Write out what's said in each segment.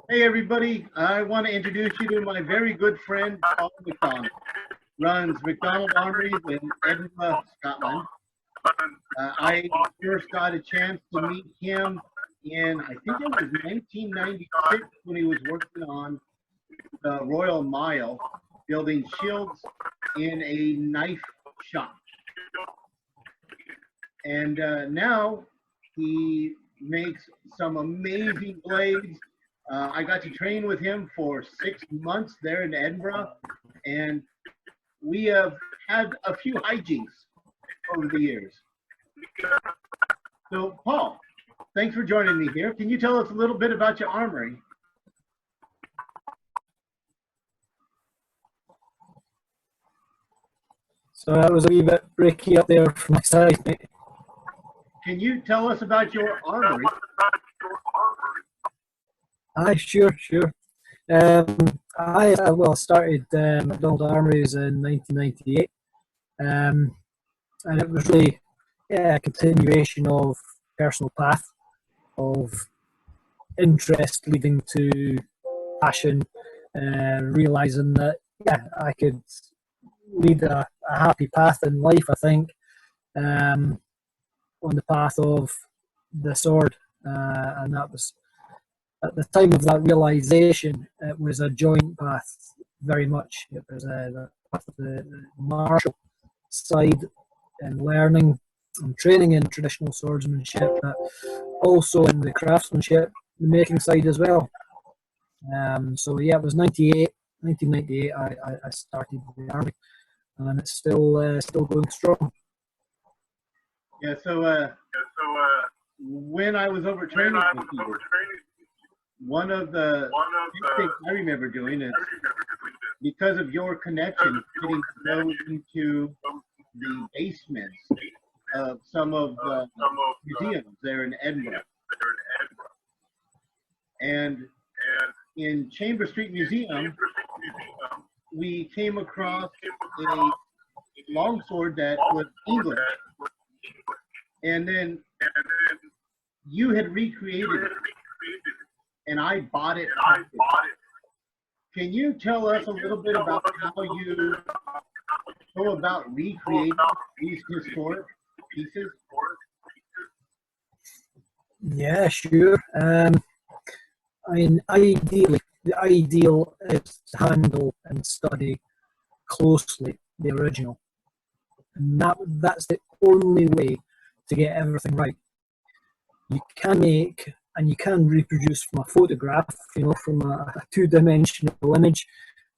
Hey everybody, I want to introduce you to my very good friend Paul Macdonald. Runs Macdonald Armories in Edinburgh, Scotland. I first got a chance to meet him in, I think it was 1996 when he was working on the Royal Mile, building shields in a knife shop. And now he makes some amazing blades. I got to train with him for 6 months there in Edinburgh, and we have had a few hijinks over the years. So, Paul, thanks for joining me here. Can you tell us a little bit about your armory? So that was a wee bit breaky up there from my side, mate. Can you tell us about your armory? Aye, sure. I started Macdonald Armories in 1998, and it was really a continuation of personal path of interest leading to passion, realizing that I could lead a happy path in life. I think on the path of the sword, and that was. At the time of that realization, it was a joint path, very much. It was the path of the martial side and learning and training in traditional swordsmanship, but also in the craftsmanship, the making side as well. So yeah, it was 1998. I started the army, and it's still going strong. Yeah. So when I was over training with you, one of the things I remember doing is, because of your connection, getting to go into the basements of some of the museums there in Edinburgh. And in Chamber Street Museum, we came across a longsword that was English. And then you had recreated it. And I bought it. Can you tell us a little bit about how you go about recreating these historic pieces? Yeah, sure. I mean, ideally, the ideal is to handle and study closely the original, and that's the only way to get everything right. You can make and you can reproduce from a photograph, from a two-dimensional image,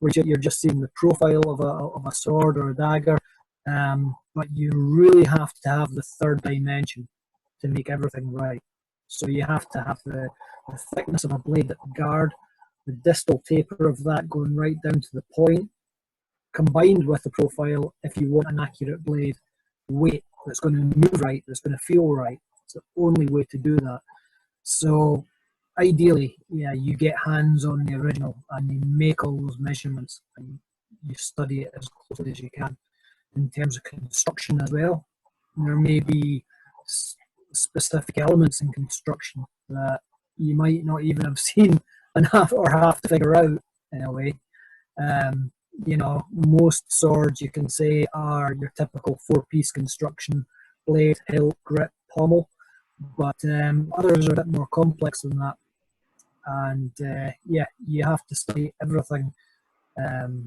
which you're just seeing the profile of a sword or a dagger. But you really have to have the third dimension to make everything right. So you have to have the thickness of a blade at the guard, the distal taper of that going right down to the point, combined with the profile if you want an accurate blade, weight that's going to move right, that's going to feel right. It's the only way to do that. So ideally, you get hands on the original and you make all those measurements and you study it as closely as you can. In terms of construction as well, there may be specific elements in construction that you might not even have seen and have to figure out in a way. Most swords you can say are your typical four-piece construction: blade, hilt, grip, pommel. But others are a bit more complex than that, and you have to study everything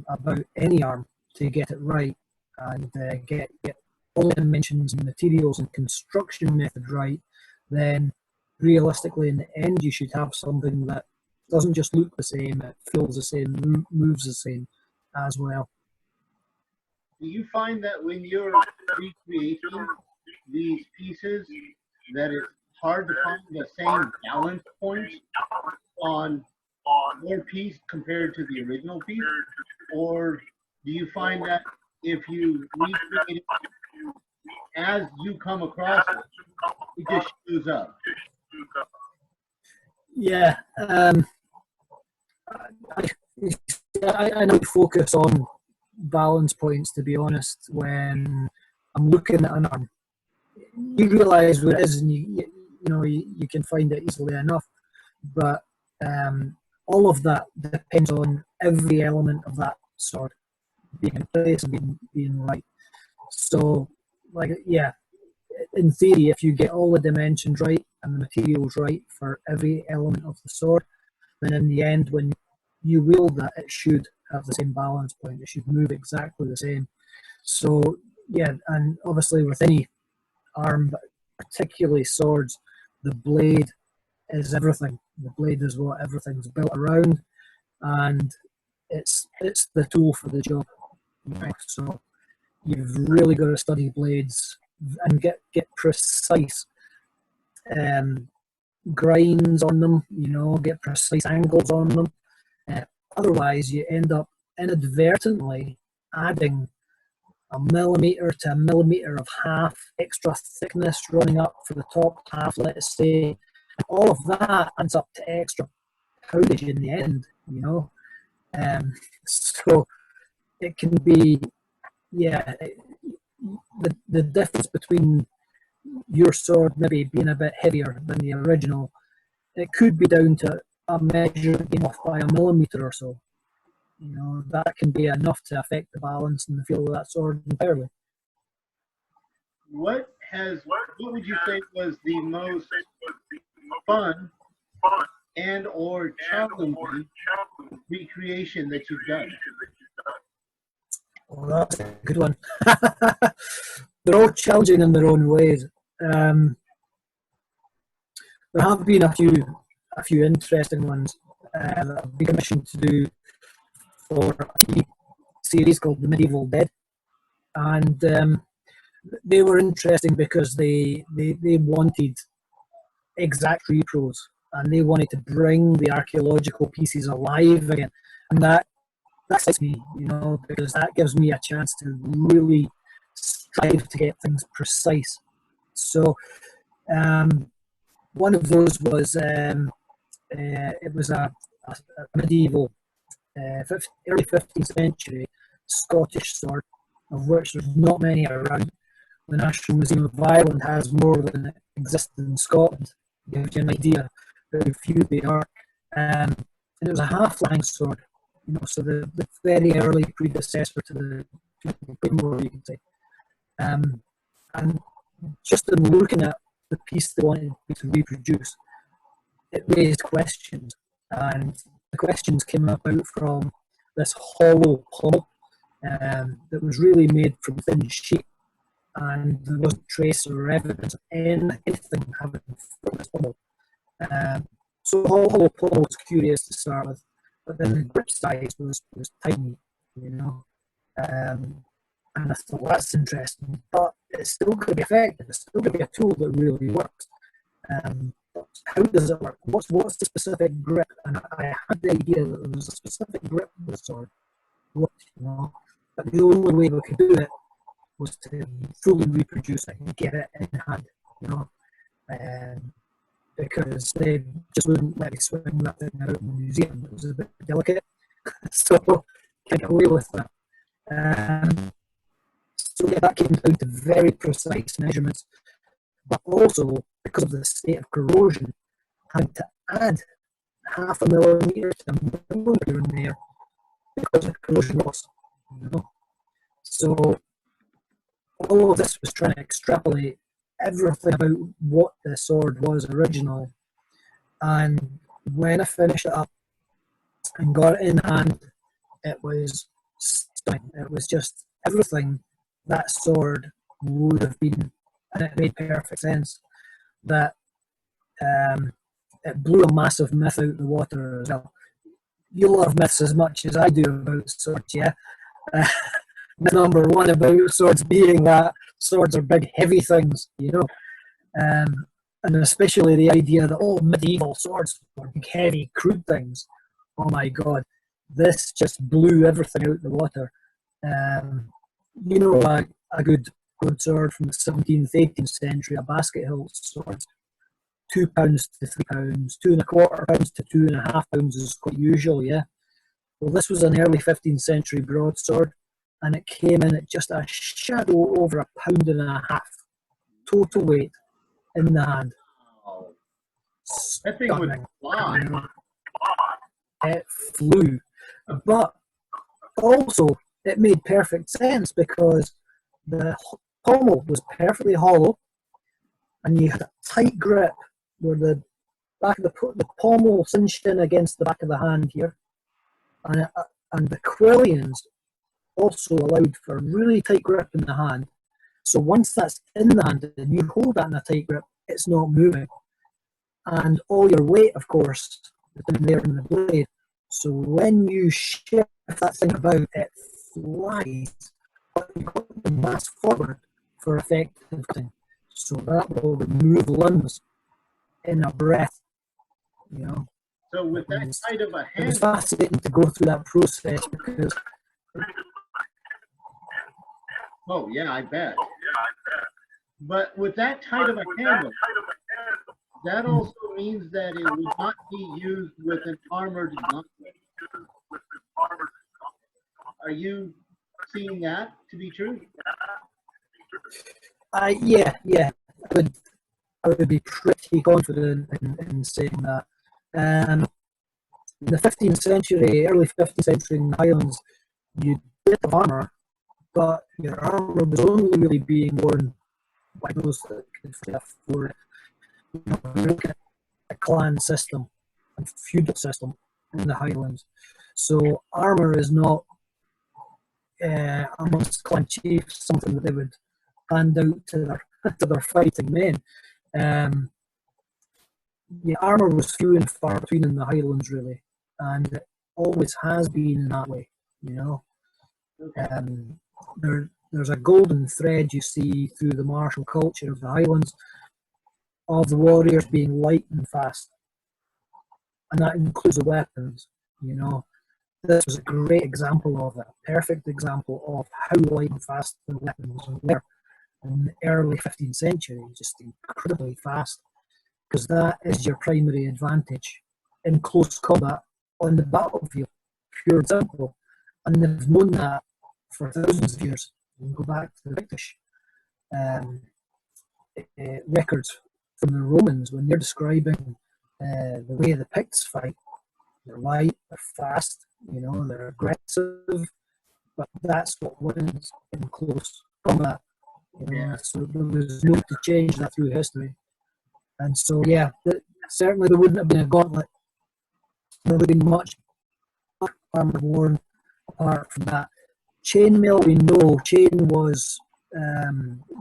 about any arm to get it right and get all the dimensions and materials and construction method right. Then realistically, in the end, you should have something that doesn't just look the same, it feels the same, moves the same as well. Do you find that when you're recreating these pieces, that it's hard to find the same balance points on your piece compared to the original piece? Or do you find that if you recreate it as you come across it just shows up? Yeah, I know focus on balance points, to be honest. When I'm looking at an arm, you realise what it is, and you can find it easily enough. But all of that depends on every element of that sword being in place and being right. So, like, yeah, in theory, if you get all the dimensions right and the materials right for every element of the sword, then in the end, when you wield that, it should have the same balance point. It should move exactly the same. So, yeah, and obviously with any arm, but particularly swords, the blade is everything. The blade is what everything's built around, and it's the tool for the job. You know? So you've really got to study blades and get precise grinds on them. You know, get precise angles on them. Otherwise, you end up inadvertently adding a millimetre to a millimetre of half extra thickness running up for the top half, let's say. All of that adds up to extra poundage in the end, you know. So it can be, yeah, the difference between your sword maybe being a bit heavier than the original, it could be down to a measure being off by a millimetre or so. You know, that can be enough to affect the balance and the feel of that sword entirely. What would you say was the most fun and or challenging recreation that you've done? Oh, that's a good one. They're all challenging in their own ways. There have been a few interesting ones that I've been commissioned to do for a TV series called The Medieval Dead, and they were interesting because they wanted exact repros, and they wanted to bring the archaeological pieces alive again, and that excites me, you know, because that gives me a chance to really strive to get things precise. So one of those was it was a medieval early 15th century Scottish sword, of which there's not many around. The National Museum of Ireland has more than exist in Scotland. Gives you an idea how few they are. And it was a half-lang sword, you know, so the very early predecessor to the Claymore, you can say. And just in looking at the piece they wanted me to reproduce, it raised questions, and the questions came about from this hollow pommel that was really made from thin sheet, and there wasn't trace or evidence of anything having filled this pommel. So hollow pommel was curious to start with, but then the grip size was tiny, you know. And I thought, that's interesting, but it's still going to be effective. It's still going to be a tool that really works. How does it work? What's the specific grip? And I had the idea that there was a specific grip with the sword, you know. But the only way we could do it was to fully reproduce it and get it in hand, you know. Because they just wouldn't let me swing that thing out in the museum. It was a bit delicate, so I get away with that. So yeah, that came down to very precise measurements, but also because of the state of corrosion, I had to add half a millimetre to a millimetre in there because of corrosion loss. You know? So all of this was trying to extrapolate everything about what the sword was originally, and when I finished it up and got it in hand, it was stunning. It was just everything that sword would have been, and it made perfect sense. That it blew a massive myth out of the water as well. You love myths as much as I do about swords, yeah? Myth number one about swords being that swords are big, heavy things, you know? And especially the idea that, oh, medieval swords were big, heavy, crude things. Oh my God, this just blew everything out of the water. You know, a good sword from the 17th, 18th century, a basket hilt sword, £2 to £3, 2¼ to 2.5 is quite usual, yeah. Well, this was an early 15th century broadsword, and it came in at just a shadow over £1.5 total weight in the hand. That thing would fly. it flew. But also, it made perfect sense because the pommel was perfectly hollow, and you had a tight grip where the back of the pommel cinched in against the back of the hand here, and the quillions also allowed for a really tight grip in the hand. So once that's in the hand and you hold that in a tight grip, it's not moving. And all your weight, of course, is in there in the blade. So when you shift that thing about, it flies, but you've got the mass forward for effective cutting. So that will remove limbs in a breath, you know. So with that tight of a It was handle, fascinating to go through that process because oh yeah, I bet. But with that tight of a handle, that also means that it would not be used with an armored gauntlet. Are you seeing that to be true? yeah, I would be pretty confident in saying that. In the 15th century, early 15th century in the Highlands, you did have armour, but your armour was only really being worn by those that could afford it. You know, you look at a clan system and feudal system in the Highlands. So armour is not amongst clan chiefs something that they would hand out to their fighting men. The armour was few and far between in the Highlands, really, and it always has been that way. You know, there's a golden thread you see through the martial culture of the Highlands of the warriors being light and fast, and that includes the weapons. You know, this was a great example of it, a perfect example of how light and fast the weapons were in the early 15th century, just incredibly fast, because that is your primary advantage in close combat on the battlefield, pure and simple. And they've known that for thousands of years. You can go back to the British records from the Romans when they're describing the way the Picts fight. They're light, they're fast, you know, they're aggressive, but that's what wins in close combat. You know? Yeah. So there was no to change that through history. And so, yeah, certainly there wouldn't have been a gauntlet. There would have been much armour worn apart from that. Chainmail, we know, chain was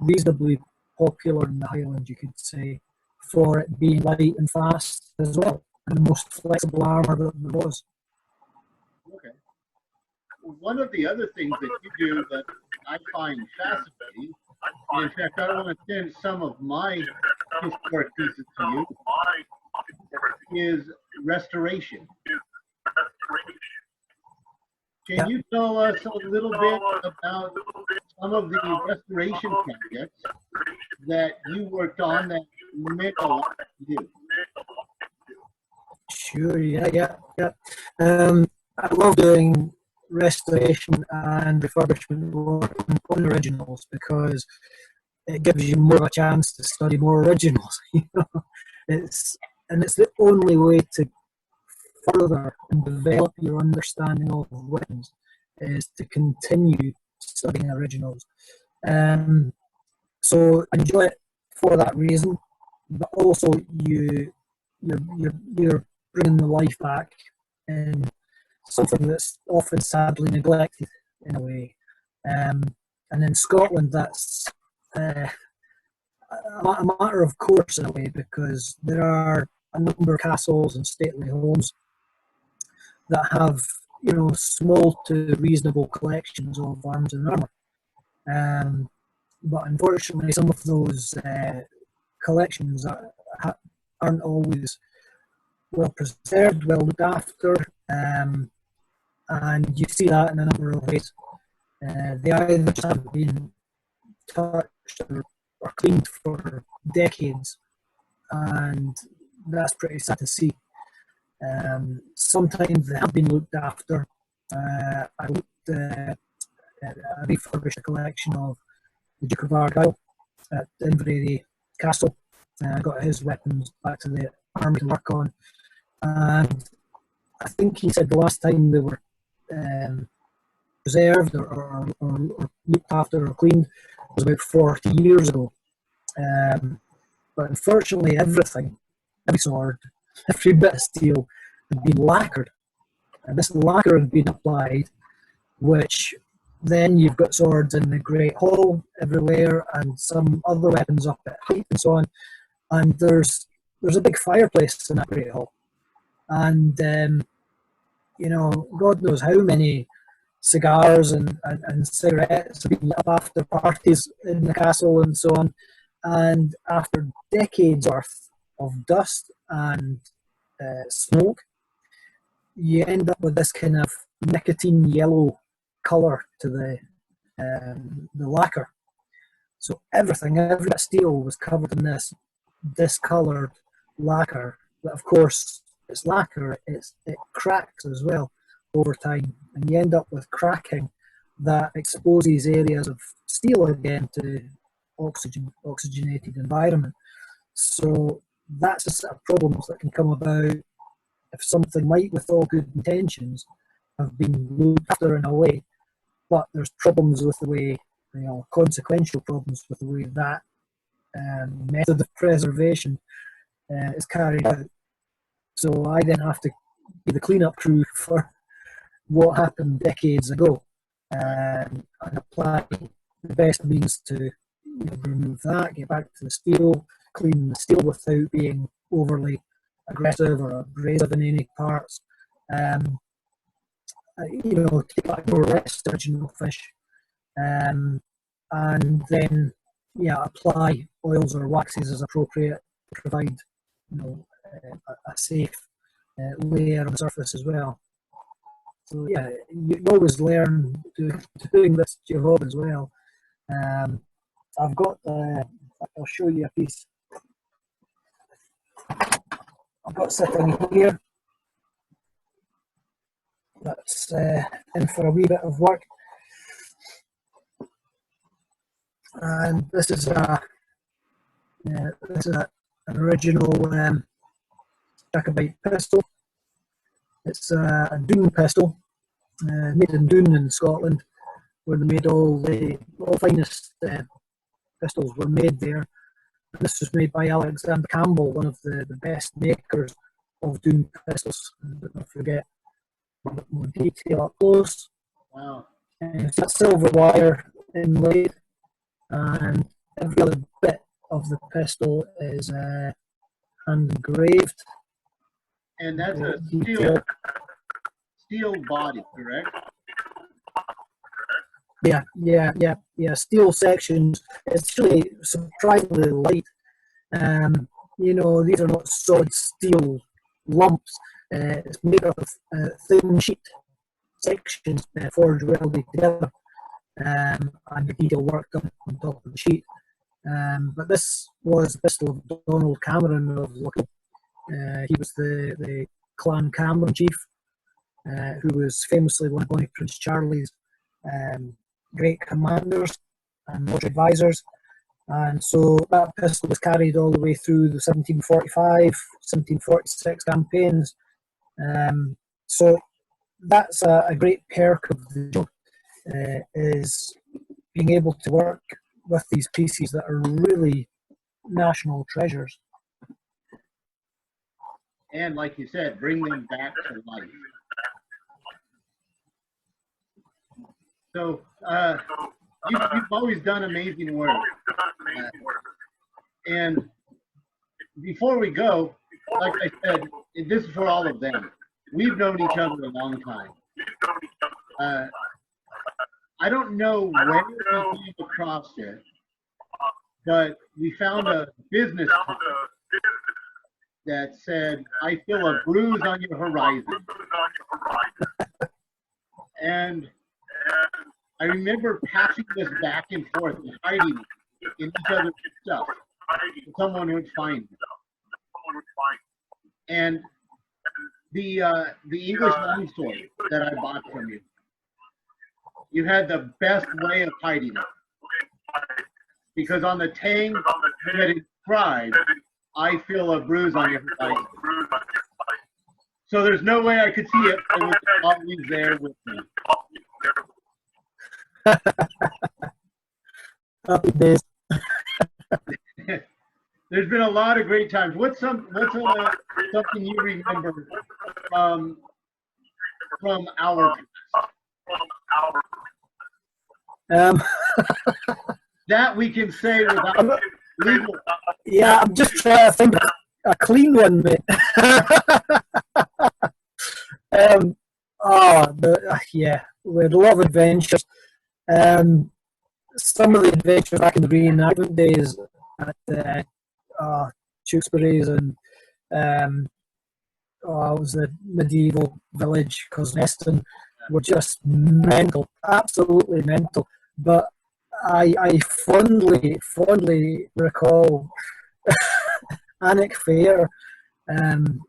reasonably popular in the Highlands, you could say, for it being light and fast as well, and the most flexible armour that there was. Okay. One of the other things that you do that I find fascinating, and in fact, I want to send some of my historic pieces to you, is restoration. Can you tell us a little bit about some of the restoration projects that you worked on that meant a lot to you? Sure, yeah. I love doing restoration and refurbishment work on originals because it gives you more of a chance to study more originals. You know, it's the only way to further and develop your understanding of weapons is to continue studying originals. So I enjoy it for that reason, but also you're bringing the life back in something that's often sadly neglected in a way. And in Scotland, that's a matter of course in a way because there are a number of castles and stately homes that have, you know, small to reasonable collections of arms and armour. But unfortunately, some of those collections aren't always well preserved, well looked after, and you see that in a number of ways. They either just haven't been touched or cleaned for decades, and that's pretty sad to see. Sometimes they have been looked after. I refurbished a collection of the Duke of Argyll at Inverary Castle. I got his weapons back to the army to work on, and I think he said the last time they were preserved or looked after or cleaned was about 40 years ago. But unfortunately, everything, every sword, every bit of steel had been lacquered. And this lacquer had been applied, which then you've got swords in the Great Hall everywhere and some other weapons up at height and so on. And there's a big fireplace in that Great Hall. And, God knows how many cigars and cigarettes have been lit up after parties in the castle and so on. And after decades worth of dust and smoke, you end up with this kind of nicotine yellow colour to the lacquer. So every bit of steel was covered in this discoloured lacquer. But of course, it's lacquer, it cracks as well over time, and you end up with cracking that exposes areas of steel again to oxygenated environment. So that's the sort of problems that can come about if something might, with all good intentions, have been looked after in a way, but there's problems with the way, consequential problems with the way that method of preservation is carried out. So I then have to be the cleanup crew for what happened decades ago and apply the best means to remove that, get back to the steel, clean the steel without being overly aggressive or abrasive in any parts. Take back more or less the original fish, and then apply oils or waxes as appropriate to provide a safe layer on the surface as well. So you always learn doing this job as well. I've got I'll show you a piece. I've got sitting here that's in for a wee bit of work, and this is an original Jacobite pistol. It's a Doon pistol, made in Doon in Scotland, where they made all the finest pistols were made there. And this was made by Alexander Campbell, one of the best makers of Doon pistols. Don't forget a bit more detail up close. Wow. It's got silver wire inlaid, and every other bit of the pistol is hand engraved. And that's a steel body, correct? Yeah. Steel sections. It's really surprisingly light. These are not solid steel lumps. It's made up of thin sheet sections forged welded together, and the detail work done on top of the sheet. But this was the pistol of Donald Cameron of Local. He was the Clan Cameron chief, who was famously one of Bonnie Prince Charlie's great commanders and military advisors. And so that pistol was carried all the way through the 1745, 1746 campaigns. So that's a great perk of the job, is being able to work with these pieces that are really national treasures. And like you said, bring them back to life. So you've always done amazing work. And before we go, like I said, this is for all of them. We've known each other a long time. I don't know where we came across it, but we found a business card that said, "I feel a bruise on your horizon." And I remember passing this back and forth and hiding it in each other's stuff so someone would find it. And the English longsword that I bought from you, you had the best way of hiding it. Because on the tang that inscribed, "I feel a bruise on your horizon." So there's no way I could see it. It was always there with me. Happy days. There's been a lot of great times. What's something you remember from our Um, that we can say without legal? yeah, I'm just trying to think of a clean one, mate. Yeah, we had a lot of adventures. Some of the adventures back in the reenactment days at Tewkesbury's and it was the medieval village, Cosneston, were just mental, absolutely mental. But I fondly recall Alnwick Fair.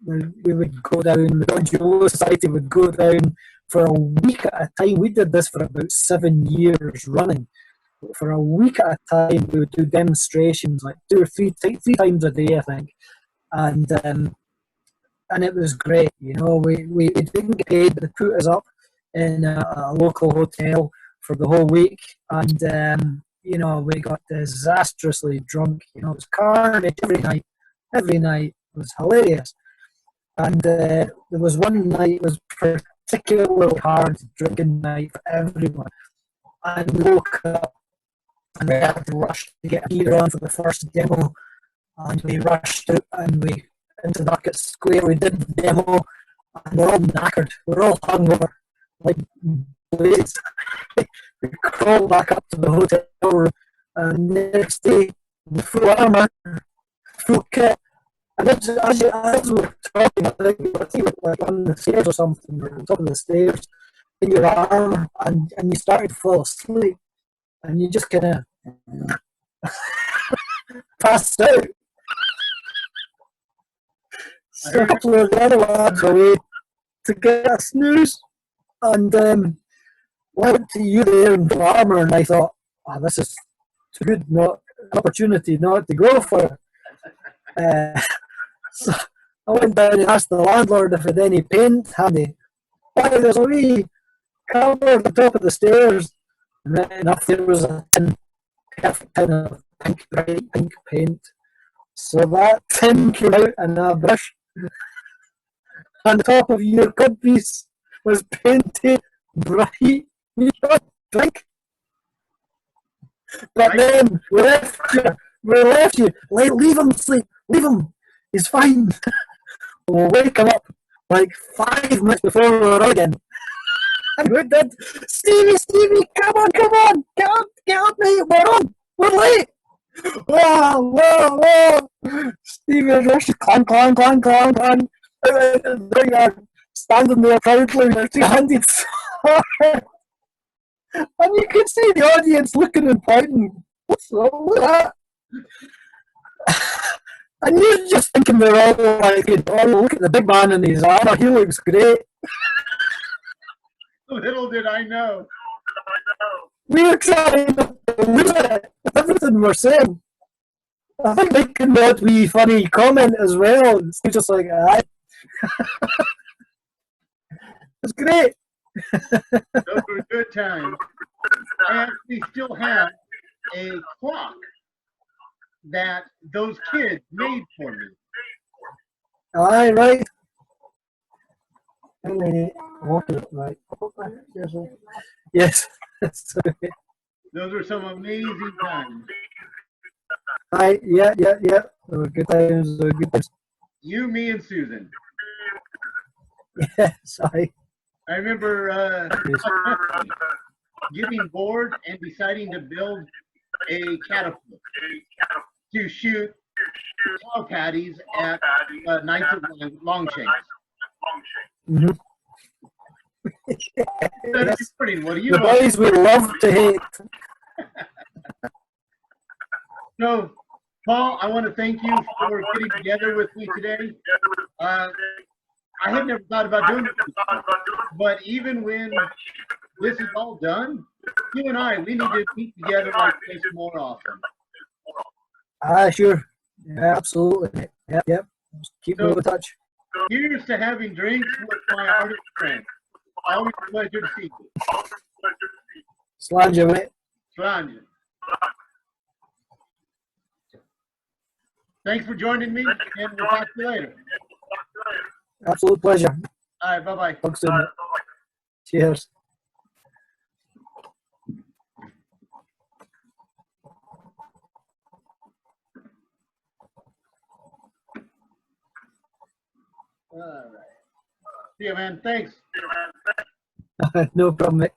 We would go down, the Jewel Society would go down for a week at a time. We did this for about 7 years running. For a week at a time, we would do demonstrations like three times a day, I think. And it was great, you know. We didn't get paid, but they put us up in a local hotel for the whole week, and you know, we got disastrously drunk. You know, it was carnage every night. Every night was hilarious. And there was one night it was particularly hard drinking night for everyone. And we woke up and we had to rush to get gear on for the first demo. And we rushed out and we into Market Square. We did the demo, and we're all knackered. We're all hungover, like blades. We crawled back up to the hotel room, and next day, the full armour, full kit. And as we were talking, I think we were like on the stairs or something, or on top of the stairs, in your armour, and you started to fall asleep, and you just kind of passed out. So a couple of the other lads away to get a snooze, and went to you there in full armour, and I thought, oh, this is too good, not an opportunity not to go for it. So I went down and asked the landlord if he had any paint handy. Why, there's a wee cupboard at the top of the stairs, and right enough there was a perfect tin of pink, bright pink paint. So that tin came out and a brush. On the top of your codpiece was painted bright pink. But then we left you. Like, leave him sleep. Leave him. He's fine. We'll wake him up like 5 minutes before we were on again. And we did. Stevie, come on. Get up, mate. We're on. We're late. Whoa. Stevie rushed, clang. There you are, standing there proudly with your two-handed sword. And you could see the audience looking and pointing. What's wrong with that? And you're just thinking they're all like, oh, look at the big man in his armour, he looks great. Little did I know. We were trying to lose it, everything we're saying. I think making that wee funny comment as well. It's just like, it's great. Those were good times. I actually still have a clock that those kids made for me. Aye, right. Right. Yes. Those were some amazing times. Aye, yeah. They were good times. You, me, and Susan. Yes, I remember getting bored and deciding to build a catapult to shoot cow patties at Knights of Longshanks. Mm-hmm. Yes. What do you the boys we love to hate. So, Paul, I want to thank you for getting together with me today. I had never thought about doing this before, but even when this is all done, you and we need to meet together like this more often. Sure. Yeah, absolutely. Yep. Keep in touch. here's to having drinks with my artist friend. Always a pleasure to see you. Slàinte, mate. Slàinte. Thanks for joining me, and we'll talk to you later. Absolute pleasure. All right, bye-bye. Talk soon, mate. Cheers. All right. See you, man. Thanks. No problem, mate.